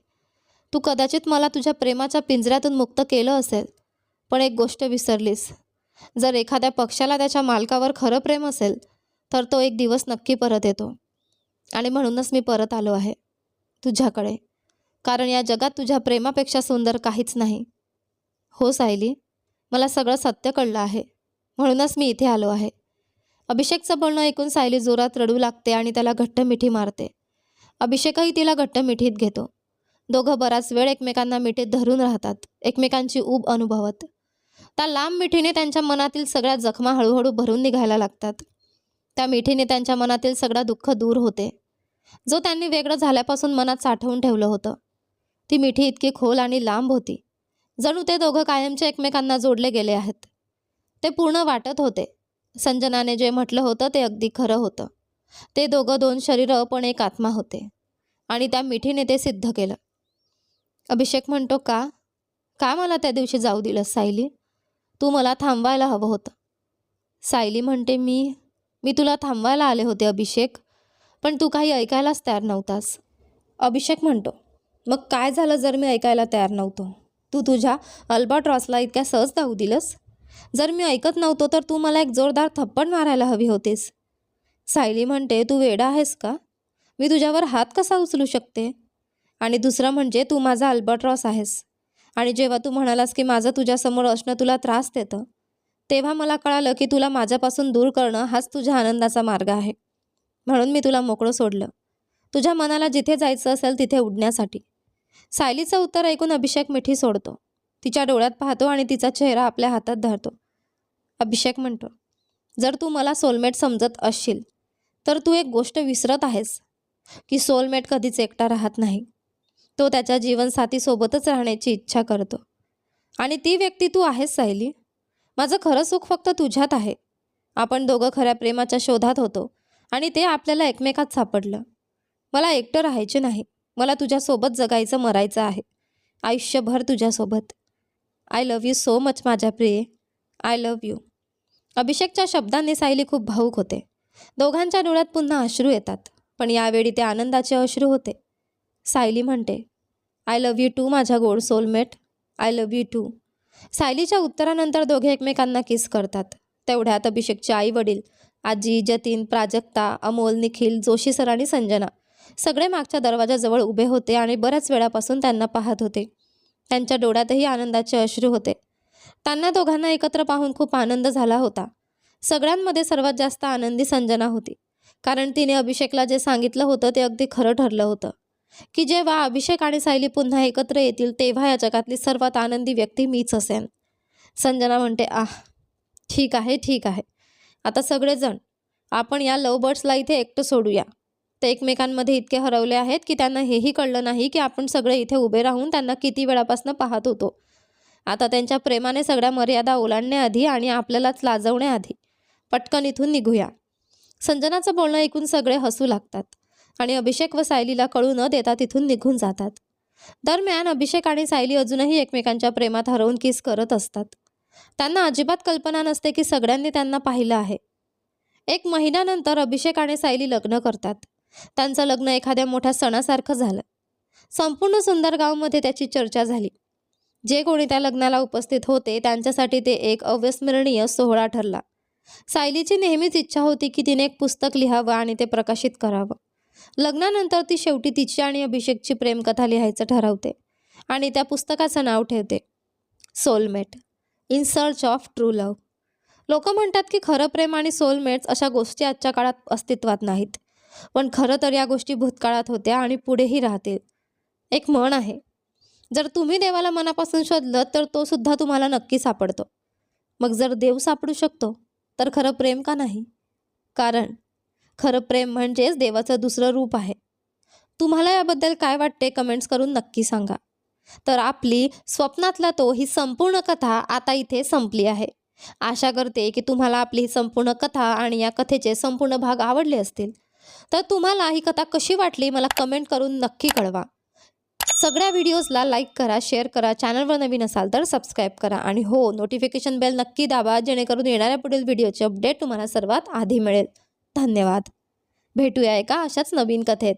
तू कदाचित मला तुझ्या प्रेमाच्या पिंजऱ्यातून मुक्त केलं असेल, पण एक गोष्ट विसरलीस. जर एखाद्या पक्ष्याला त्याच्या मालकावर खरं प्रेम असेल, तर तो एक दिवस नक्की परत येतो. आणि म्हणूनच मी परत आलो आहे तुझ्याकडे, कारण या जगात तुझ्या प्रेमापेक्षा सुंदर काहीच नाही. हो सायली, मला सगळं सत्य कळलं आहे, म्हणूनच मी इथे आलो आहे. अभिषेकचं बोलणं ऐकून सायली जोरात रडू लागते आणि त्याला घट्ट मिठी मारते. अभिषेकही तिला घट्ट मिठीत घेतो. दोघं बराच वेळ एकमेकांना मिठीत धरून राहतात, एकमेकांची ऊब अनुभवत. त्या लांब मिठीने त्यांच्या मनातील सगळ्या जखमा हळूहळू भरून निघायला लागतात. त्या मिठीने त्यांच्या मनातील सगळं दुःख दूर होते, जो त्यांनी वेगळं झाल्यापासून मनात साठवून ठेवलं होतं. ती मिठी इतकी खोल आणि लांब होती, जणू ते दोघं कायमचे एकमेकांना जोडले गेले आहेत. ते पूर्ण वाटत होते. संजनाने जे म्हटलं होतं ते अगदी खरं होतं. ते दोघं 2 शरीरं पण एक आत्मा होते. आणि त्या मिठीने ते सिद्ध केलं. अभिषेक म्हणतो, का का मला त्या दिवशी जाऊ दिलंस सायली? तू मला थांबवायला हवं होतं. सायली म्हणते, मी तुला थांबवायला आले होते अभिषेक, पण तू काही ऐकायलाच तयार नव्हतास. अभिषेक म्हणतो, मग काय झालं जर मी ऐकायला तयार नव्हतो? तू तुझ्या अल्बाट्रॉसला इतक्या सहज जाऊ दिलंस? जर मी ऐकत नव्हतो तर तू मला एक जोरदार थप्पड मारायला हवी होतीस. सायली म्हणते, तू वेडा आहेस का? मी तुझ्यावर हात कसा उचलू शकते? आणि दुसरं म्हणजे तू माझा अल्बाट्रॉस आहेस. आणि जेव्हा तू म्हणालास की माझं तुझ्यासमोर असणं तुला त्रास देतं, तेव्हा मला कळालं की तुला माझ्यापासून दूर करणं हाच तुझ्या आनंदाचा मार्ग आहे. म्हणून मी तुला मोकळं सोडलं, तुझ्या मनाला जिथे जायचं असेल तिथे उडण्यासाठी. सायलीचं उत्तर ऐकून अभिषेक मिठी सोडतो. तिच्या डोळ्यात पाहतो आणि तिचा चेहरा आपल्या हातात धरतो. अभिषेक म्हणतो, जर तू मला सोलमेट समजत असशील तर तू एक गोष्ट विसरत आहेस, की सोलमेट कधीच एकटा राहत नाही. तो त्याच्या जीवनसाथीसोबतच राहण्याची इच्छा करतो. आणि ती व्यक्ती तू आहेस सायली. माझं खरं सुख फक्त तुझ्यात आहे. आपण दोघं खऱ्या प्रेमाच्या शोधात होतो आणि ते आपल्याला एकमेकात सापडलं. मला एकटं राहायचे नाही. मला तुझ्यासोबत जगायचं, मरायचं आहे. आयुष्यभर तुझ्यासोबत. I love you so much माझ्या प्रिये. I love you. अभिषेकच्या शब्दांनी सायली खूप भावूक होते. दोघांच्या डोळ्यात पुन्हा अश्रू येतात, पण यावेळी ते आनंदाचे अश्रू होते. सायली म्हणते, आय लव्ह यू टू माझ्या गोड soulmate. I love you too. सायलीच्या उत्तरानंतर दोघे एकमेकांना किस करतात. तेवढ्यात अभिषेकचे आई वडील, आजी, जतीन, प्राजक्ता, अमोल, निखिल, जोशी सर आणि संजना सगळे मागच्या दरवाजाजवळ उभे होते आणि बऱ्याच वेळापासून त्यांना पाहत होते. त्यांच्या डोळ्यातही आनंदाचे अश्रू होते. त्यांना दोघांना एकत्र पाहून खूप आनंद झाला होता. सगळ्यांमध्ये सर्वात जास्त आनंदी संजना होती, कारण तिने अभिषेकला जे सांगितलं होतं ते अगदी खरं ठरलं होतं, की जेव्हा अभिषेक आणि सायली पुन्हा एकत्र येतील तेव्हा या जगातली सर्वात आनंदी व्यक्ती मीच असेन. संजना म्हणते, ठीक आहे ठीक आहे. आता सगळेजण आपण या लव्ह बर्ड्सला इथे एकटं सोडूया. ते एकमेकांमध्ये इतके हरवले आहेत की त्यांना हेही कळलं नाही की आपण सगळे इथे उभे राहून त्यांना किती वेळापासून पाहत होतो. आता त्यांच्या प्रेमाने सगळ्या मर्यादा ओलांडण्याआधी आणि आपल्यालाच लाजवण्याआधी पटकन इथून निघूया. संजनाचं बोलणं ऐकून सगळे हसू लागतात आणि अभिषेक व सायलीला कळू न देता तिथून निघून जातात. दरम्यान अभिषेक आणि सायली अजूनही एकमेकांच्या प्रेमात हरवून किस करत असतात. त्यांना अजिबात कल्पना नसते की सगळ्यांनी त्यांना पाहिलं आहे. 1 महिन्यानंतर अभिषेक आणि सायली लग्न करतात. त्यांचं लग्न एखाद्या मोठ्या सणासारखं झालं. संपूर्ण सुंदर गावमध्ये त्याची चर्चा झाली. जे कोणी त्या लग्नाला उपस्थित होते त्यांच्यासाठी ते एक अविस्मरणीय सोहळा ठरला. सायलीची नेहमीच इच्छा होती की तिने एक पुस्तक लिहावं आणि ते प्रकाशित करावं. लग्नानंतर ती शेवटी तिची आणि अभिषेकची प्रेमकथा लिहायचं ठरवते आणि त्या पुस्तकाचं नाव ठेवते soulmate, in search of true love. लोक म्हणतात की खरं प्रेम आणि सोलमेट्स अशा गोष्टी आजच्या काळात अस्तित्वात नाहीत, पण खरं तर या गोष्टी भूतकाळात होत्या आणि पुढेही राहतील. एक म्हण आहे, जर तुम्ही देवाला मनापासून शोधलं तर तो सुद्धा तुम्हाला नक्की सापडतो. मग जर देव सापडू शकतो तर खरं प्रेम का नाही? कारण खरं प्रेम म्हणजेच देवाचं दुसरं रूप आहे. तुम्हाला याबद्दल काय वाटते कमेंट्स करून नक्की सांगा. तर आपली स्वप्नातला तो ही संपूर्ण कथा आता इथे संपली आहे. आशा करते की तुम्हाला आपली ही संपूर्ण कथा आणि या कथेचे संपूर्ण भाग आवडले असतील. तर तुम्हाला ही कथा कशी वाटली मला कमेंट करून नक्की कळवा. सगळ्या व्हिडिओजला लाईक करा, शेअर करा, चॅनलवर नवीन असाल तर सबस्क्राईब करा आणि हो, नोटिफिकेशन बेल नक्की दाबा जेणेकरून येणाऱ्या पुढील व्हिडिओचे अपडेट तुम्हाला सर्वात आधी मिळेल. धन्यवाद. भेटूया एका अशाच नवीन कथेत.